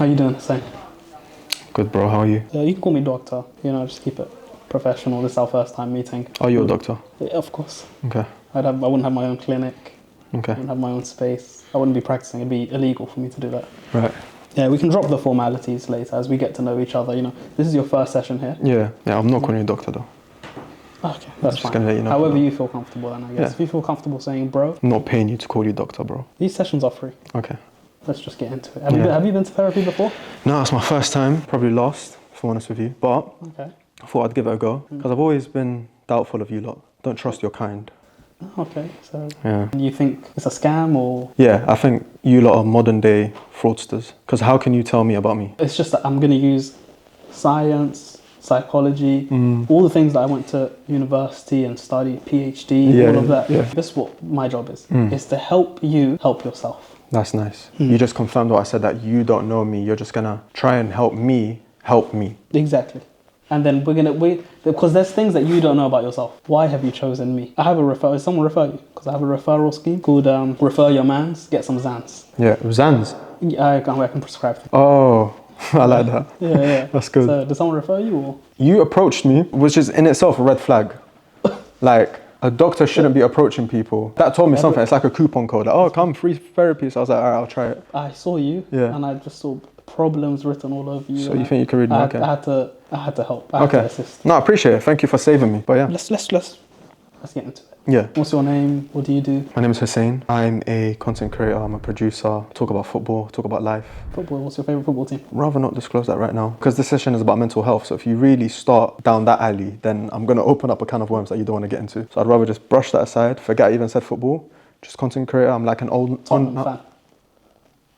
How you doing, Hussein? Good, bro. How are you? You can call me doctor. You know, just keep it professional. This is our first time meeting. Are you a doctor? Yeah, of course. Okay. I wouldn't have my own clinic. Okay. I wouldn't have my own space. I wouldn't be practicing. It'd be illegal for me to do that. Right. Yeah, we can drop the formalities later as we get to know each other. You know, this is your first session here. Yeah. I'm not calling you doctor though. Okay, that's Just fine. gonna let you know. However you feel comfortable, then I guess. Yeah. If you feel comfortable saying bro, I'm not paying you to call you doctor, bro. these sessions are free. Okay. Let's just get into it. Have you been to therapy before? No, it's my first time. Probably last, if I'm honest with you. But Okay. I thought I'd give it a go because I've always been doubtful of you lot. Don't trust your kind. Okay, so Yeah. you think it's a scam or? Yeah, I think you lot are modern day fraudsters. Because how can you tell me about me? It's just that I'm going to use science, psychology, all the things that I went to university and studied, PhD, all of that. Yeah. This is what my job is to help you help yourself. That's nice. You just confirmed what I said, that you don't know me. You're just going to try and help me help me. Exactly. And then because there's things that you don't know about yourself. Why have you chosen me? I have a referral. Does someone refer you? Because I have a referral scheme called Refer Your Mans, Get Some Zans. Yeah, Zans. I can prescribe things. Oh, I like that. Yeah. That's good. So does someone refer you or? You approached me, which is in itself a red flag. Like, a doctor shouldn't be approaching people. That told me something. It's like a coupon code. Like, oh, come, free therapy. So I was like, all right, I'll try it. I saw you, Yeah. and I just saw problems written all over you. So you think you can read my okay? I had to help. I had to assist. No, I appreciate it. Thank you for saving me. But yeah. Let's get into it. Yeah. What's your name? What do you do? My name is Hussein. I'm a content creator. I'm a producer. Talk about football. Talk about life. Football. What's your favorite football team? Rather not disclose that right now because this session is about mental health. So if you really start down that alley, then I'm going to open up a can of worms that you don't want to get into. So I'd rather just brush that aside. Forget I even said football. Just content creator. I'm like an old Fan.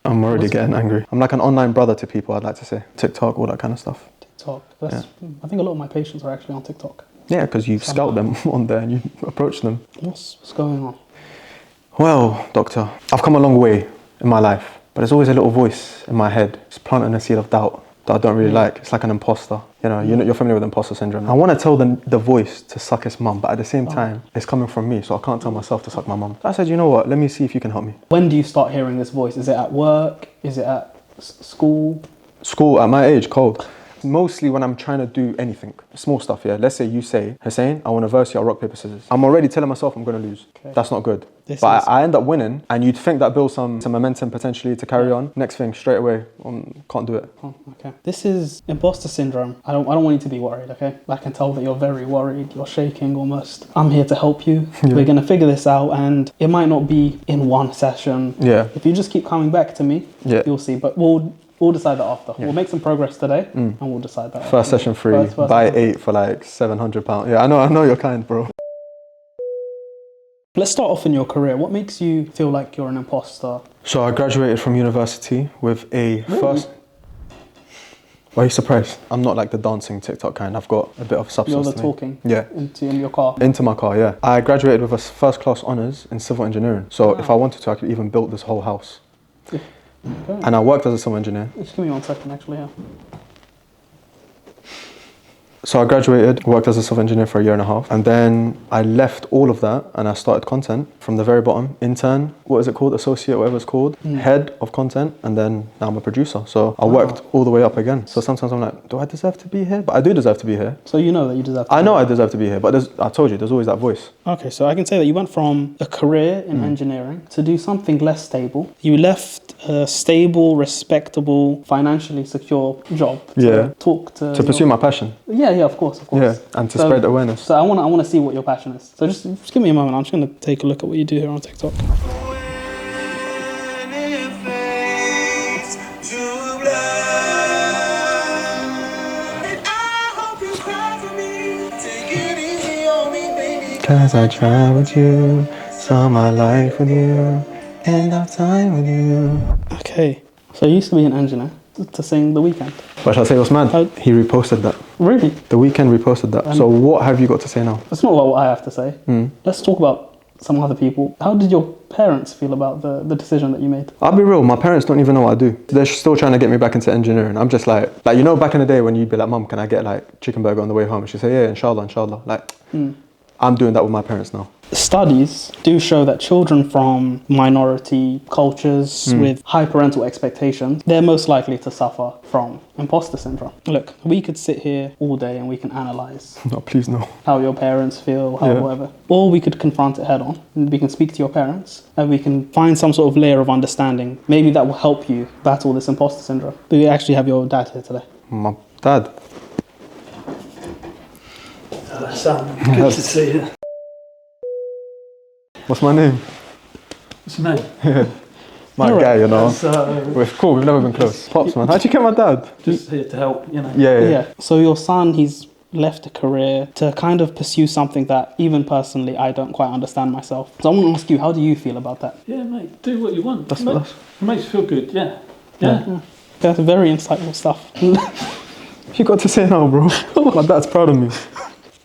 I'm already getting angry. I'm like an online brother to people, I'd like to say. TikTok, all that kind of stuff. TikTok. I think a lot of my patients are actually on TikTok. Yeah, because you scout them on there and you approach them. What's going on? Well, doctor, I've come a long way in my life, but there's always a little voice in my head. It's planting a seed of doubt that I don't really like. It's like an imposter. You know, you're familiar with imposter syndrome. I want to tell the voice to suck its mum, but at the same time, it's coming from me, so I can't tell myself to suck my mum. So I said, you know what, let me see if you can help me. When do you start hearing this voice? Is it at work? Is it at school? School, at my age, cold. Mostly when I'm trying to do anything, small stuff, yeah. Let's say you say, Hussein, I want to verse you at rock, paper, scissors. I'm already telling myself I'm going to lose. Okay. That's not good. But I end up winning, and you'd think that builds some momentum potentially to carry on. Next thing, straight away, can't do it. Oh, okay. This is imposter syndrome. I don't want you to be worried, okay? I can tell that you're very worried. You're shaking almost. I'm here to help you. Yeah. We're going to figure this out, and it might not be in one session. Yeah. If you just keep coming back to me, you'll see. But we'll decide that after. Yeah. We'll make some progress today, and we'll decide that. First session free. Buy 8 for like £700. Yeah, I know you're kind, bro. Let's start off in your career. What makes you feel like you're an imposter? So I graduated from university with a first... Why are you surprised? I'm not like the dancing TikTok kind. I've got a bit of substance. You're the talking? Yeah. In your car? Into my car, yeah. I graduated with a first class honours in civil engineering. So if I wanted to, I could even build this whole house. Okay. And I worked as a civil engineer. Just give me 1 second, actually, yeah. So I graduated, worked as a civil engineer for 1.5 years, and then I left all of that and I started content from the very bottom. Intern, what is it called? Associate, whatever it's called. Head of content, and then now I'm a producer. So I worked all the way up again. So sometimes I'm like, do I deserve to be here? But I do deserve to be here. So you know that you deserve to be here? I know I deserve to be here, but I told you, there's always that voice. Okay, so I can say that you went from a career in engineering to do something less stable. You left a stable, respectable, financially secure job to pursue my passion. Yeah, of course. Yeah, and to spread awareness. So I want to see what your passion is. So just give me a moment. I'm just going to take a look at what you do here on TikTok. Cause I try with you, saw my life with you, end of time with you. Okay, so you used to be an engineer to sing The Weeknd. But shall I say what's mad? He reposted that. Really? The Weeknd reposted that. So what have you got to say now? It's not about what I have to say. Let's talk about some other people. How did your parents feel about the decision that you made? I'll be real, my parents don't even know what I do. They're still trying to get me back into engineering. I'm just like you know back in the day when you'd be like, Mum, can I get like chicken burger on the way home? And she'd say, yeah, inshallah. Like, I'm doing that with my parents now. Studies do show that children from minority cultures with high parental expectations, they're most likely to suffer from imposter syndrome. Look, we could sit here all day and we can analyze No, please no. how your parents feel, how Yeah. whatever. Or we could confront it head on. We can speak to your parents and we can find some sort of layer of understanding. Maybe that will help you battle this imposter syndrome. Do you actually have your dad here today? My dad. Hello, Sam. Good to see you. What's my name? What's your name? My All right. guy, you know. So, We're cool, we've never been close. Pops, man. How'd you get my dad? just here to help, you know. Yeah. So your son, he's left a career to kind of pursue something that even personally I don't quite understand myself. So I want to ask you, how do you feel about that? Yeah, mate, do what you want. That's- It makes you feel good, yeah. Yeah. That's very insightful stuff. You got to say now, bro. My dad's proud of me.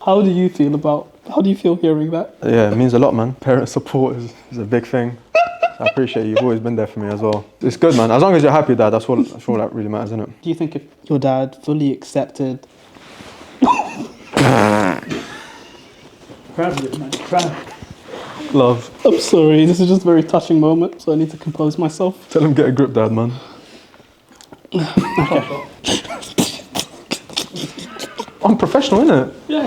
How do you feel hearing that? Yeah, it means a lot, man. Parent support is a big thing. So I appreciate you. You've always been there for me as well. It's good, man. As long as you're happy, Dad, that's all that really matters, isn't it? Do you think if your dad fully accepted... Proud of you, mate. Proud. Love. I'm sorry, this is just a very touching moment, so I need to compose myself. Tell him get a grip, Dad, man. I'm professional, innit? Yeah.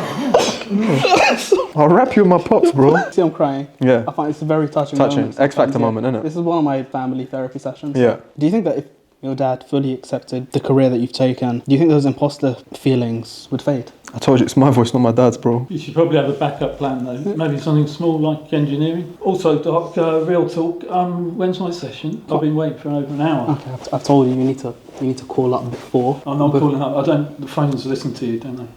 I'll wrap you in my pops, bro. See, I'm crying. Yeah. I find it's a very touching Touching. moment. X Factor sometimes, moment, innit? This is one of my family therapy sessions. Yeah. Do you think that if your dad fully accepted the career that you've taken, do you think those imposter feelings would fade? I told you, it's my voice, not my dad's, bro. You should probably have a backup plan, though. Maybe something small like engineering. Also, Doc, real talk, when's my session? I've been waiting for over an hour. Okay, I've told you, you need to call up before. I'm not calling up. The phones listen to you, don't they?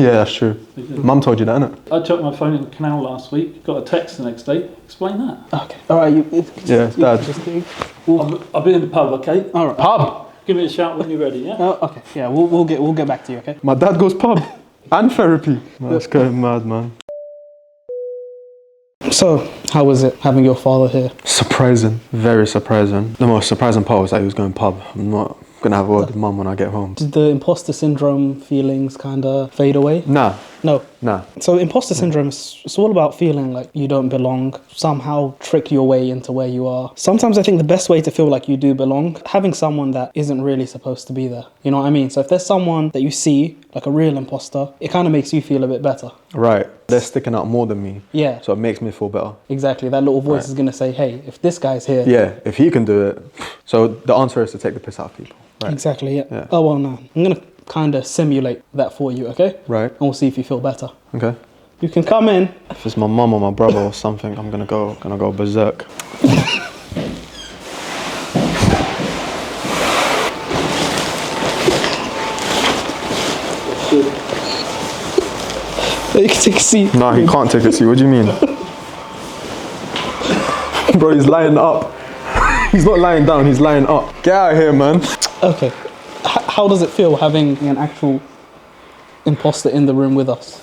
Yeah, that's true. They do. Mum told you that, innit? I chucked my phone in the canal last week, got a text the next day. Explain that. Okay, all right. Yeah, Dad. I'll be in the pub, okay? All right. Pub! Give me a shout when you're ready, yeah? Oh, okay. Yeah, we'll get back to you. Okay. My dad goes pub and therapy. That's going mad, man. So, how was it having your father here? Surprising. Very surprising. The most surprising part was that he was going pub. I'm not gonna have a word with Mum when I get home. Did the imposter syndrome feelings kind of fade away? Nah. No. So imposter syndrome is it's all about feeling like you don't belong, somehow trick your way into where you are. Sometimes I think the best way to feel like you do belong, having someone that isn't really supposed to be there. You know what I mean? So if there's someone that you see, like a real imposter, it kind of makes you feel a bit better. Right. They're sticking out more than me. Yeah. So it makes me feel better. Exactly. That little voice Right. is going to say, hey, if this guy's here. Yeah, if he can do it. So the answer is to take the piss out of people. Right. Exactly, yeah. Yeah. Oh, well, no. I'm going to kind of simulate that for you, okay? Right. And we'll see if you feel better. Okay. You can come in. If it's my mum or my brother or something, I'm gonna go berserk. You can take a seat. No, he can't take a seat. What do you mean? Bro, he's lying up. He's not lying down, he's lying up. Get out of here, man. Okay. How does it feel having an actual imposter in the room with us?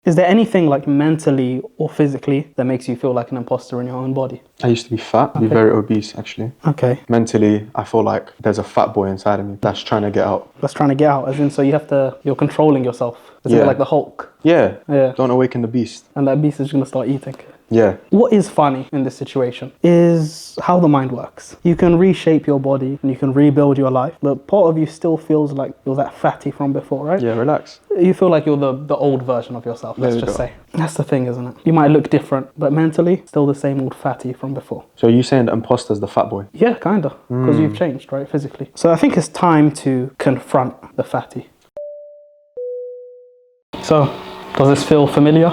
Is there anything like mentally or physically that makes you feel like an imposter in your own body? I used to be fat, be very obese actually. Okay. Mentally, I feel like there's a fat boy inside of me that's trying to get out. That's trying to get out, as in, so you're controlling yourself. It's a Yeah. bit like the Hulk. Yeah. Yeah. Don't awaken the beast. And that beast is going to start eating. Yeah. What is funny in this situation is how the mind works. You can reshape your body and you can rebuild your life, but part of you still feels like you're that fatty from before, right? Yeah, relax. You feel like you're the old version of yourself, let's There we just go. say. That's the thing, isn't it? You might look different, but mentally, still the same old fatty from before. So you saying the imposter's the fat boy? Yeah, kinda, because you've changed, right, physically. So I think it's time to confront the fatty. So, does this feel familiar?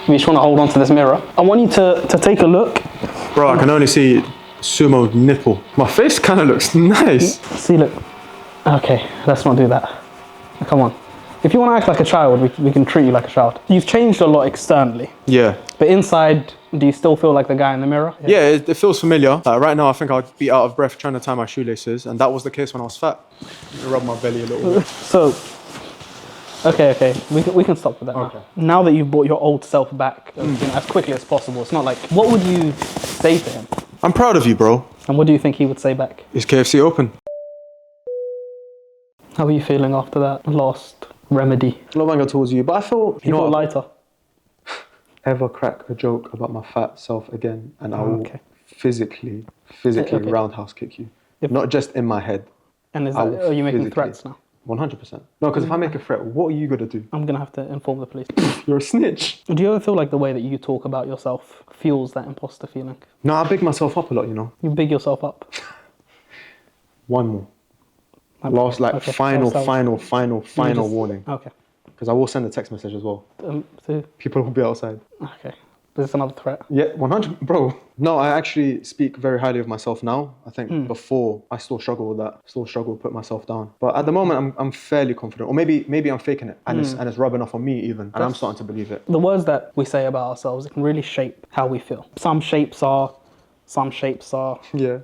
You just want to hold on to this mirror. I want you to take a look. Bro, I can only see sumo nipple. My face kind of looks nice. See, look. Okay, let's not do that. Come on. If you want to act like a child, we can treat you like a child. You've changed a lot externally, Yeah. but inside, do you still feel like the guy in the mirror? Yeah, it feels familiar. Right now, I think I'd be out of breath trying to tie my shoelaces, and that was the case when I was fat. Rub my belly a little bit. So, okay, we can stop with that Okay. now. Now that you've brought your old self back as quickly as possible, it's not like, what would you say to him? I'm proud of you, bro. And what do you think he would say back? Is KFC open? How are you feeling after that last remedy. Love anger towards you, but I feel you People know what? lighter. Ever crack a joke about my fat self again, and I will Okay. physically Okay. roundhouse kick you. If- Not just in my head. And is I that, will are you making physically- threats now? 100%. No, because if I make a threat, what are you gonna do? I'm gonna have to inform the police. You're a snitch. Do you ever feel like the way that you talk about yourself fuels that imposter feeling? No, I big myself up a lot, you know. You big yourself up. One more. Last, like, Okay, final You just- warning. Okay. Because I will send a text message as well. So, People will be outside. okay. Is this another threat? Yeah, 100, bro. No, I actually speak very highly of myself now. I think before I still struggle with that. Still struggle to put myself down. But at the moment, I'm fairly confident. Or maybe I'm faking it, and it's rubbing off on me even, and I'm starting to believe it. The words that we say about ourselves can really shape how we feel. Some shapes are. Yeah.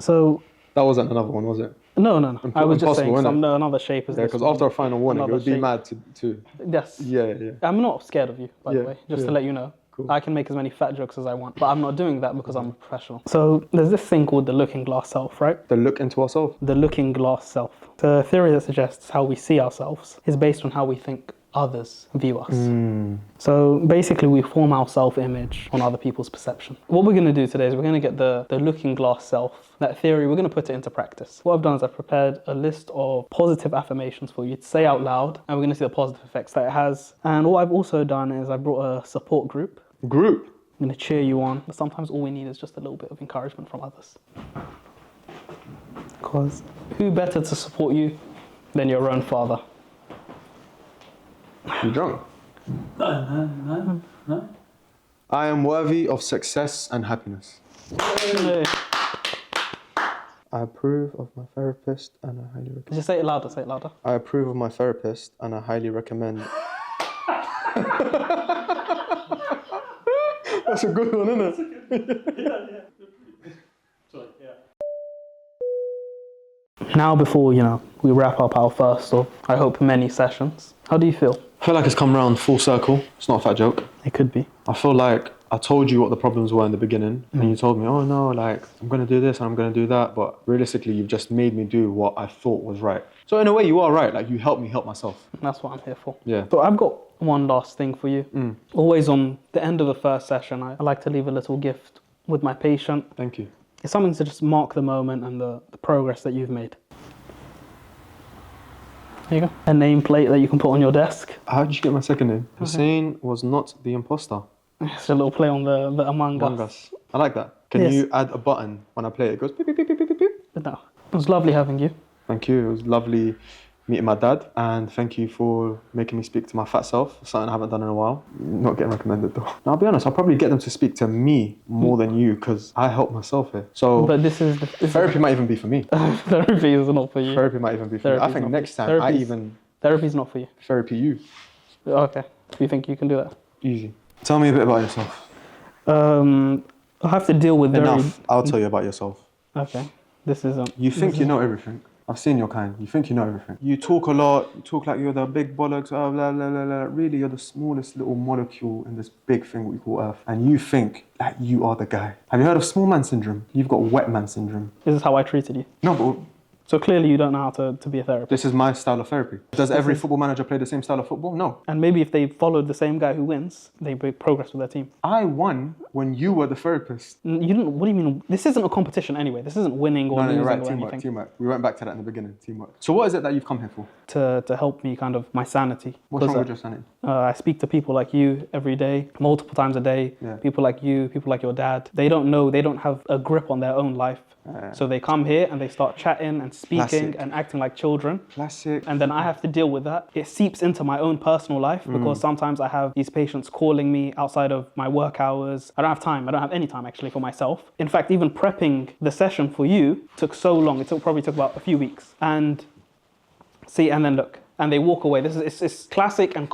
So, That wasn't another one, was it? no. I was just saying Impossible, innit? another shape is Yeah, this because one. after a final warning, it Another would be shape. mad to. Yes. Yeah. I'm not scared of you, by the Yeah, way, just to yeah. let you know. Cool. I can make as many fat jokes as I want, but I'm not doing that because I'm a professional. So there's this thing called the looking glass self, right? The look into ourselves. The looking glass self. The theory that suggests how we see ourselves is based on how we think others view us. So basically we form our self-image on other people's perception. What we're going to do today is we're going to get the looking glass self, that theory, we're going to put it into practice. What I've done is I've prepared a list of positive affirmations for you to say out loud, and we're going to see the positive effects that it has. And what I've also done is I've brought a support group. Group. I'm going to cheer you on, but sometimes all we need is just a little bit of encouragement from others. Because who better to support you than your own father? You drunk? No. I am worthy of success and happiness. Hey. I approve of my therapist and I highly recommend. Just say it louder, say it louder. I approve of my therapist and I highly recommend. That's a good one, isn't it? Sorry, yeah. Now before, we wrap up our first of, I hope, many sessions, how do you feel? I feel like it's come round full circle. It's not a fat joke. It could be. I feel like I told you what the problems were in the beginning, and you told me, oh no, like, I'm going to do this and I'm going to do that, but realistically, you've just made me do what I thought was right. So in a way, you are right. Like, you helped me help myself. That's what I'm here for. Yeah. So I've got one last thing for you. Always on the end of the first session, I like to leave a little gift with my patient. Thank you. It's something to just mark the moment and the progress that you've made. There you go. A nameplate that you can put on your desk. How did you get my second name? Hussein was not the imposter. It's a little play on the Among Among Us. Us. I like that. Can Yes. you add a button when I play it? It goes beep, beep, beep, beep, beep, beep. But no, it was lovely having you. Thank you. It was lovely meeting my dad, and thank you for making me speak to my fat self, something I haven't done in a while. Not getting recommended though. Now, I'll be honest, I'll probably get them to speak to me more than you, because I help myself here. So But this is therapy might even be for me. therapy is not for you. Therapy might even be for me. I Therapy's think not- next time therapy's- Therapy's not for you. therapy you. Okay. Do you think you can do that? Easy. Tell me a bit about yourself. I have to deal with Enough. I'll tell you about yourself. Okay. This isn't. You think you know everything. I've seen your kind. You think you know everything. You talk a lot. You talk like you're the big bollocks. Oh, blah, blah, blah, blah. Really, you're the smallest little molecule in this big thing we call Earth. And you think that you are the guy. Have you heard of small man syndrome? You've got wet man syndrome. This is how I treated you. No, but So clearly you don't know how to be a therapist. this is my style of therapy. Does every football manager play the same style of football? No. And maybe if they followed the same guy who wins, they make progress with their team. I won when you were the therapist. You didn't. What do you mean? This isn't a competition anyway. This isn't winning or No, losing you're right. or Teamwork, anything. teamwork. We went back to that in the beginning. Teamwork. So what is it that you've come here for? To help me kind of my sanity. What's 'Cause, wrong with your sanity? I speak to people like you every day, multiple times a day. Yeah. People like you, people like your dad. They don't know, they don't have a grip on their own life. So they come here and they start chatting and speaking Classic. and acting like children. Classic. And then I have to deal with that. It seeps into my own personal life because sometimes I have these patients calling me outside of my work hours. I don't have time. I don't have any time actually for myself. In fact, even prepping the session for you took so long. Probably took about a few weeks. And see, and then look, and they walk away. It's classic and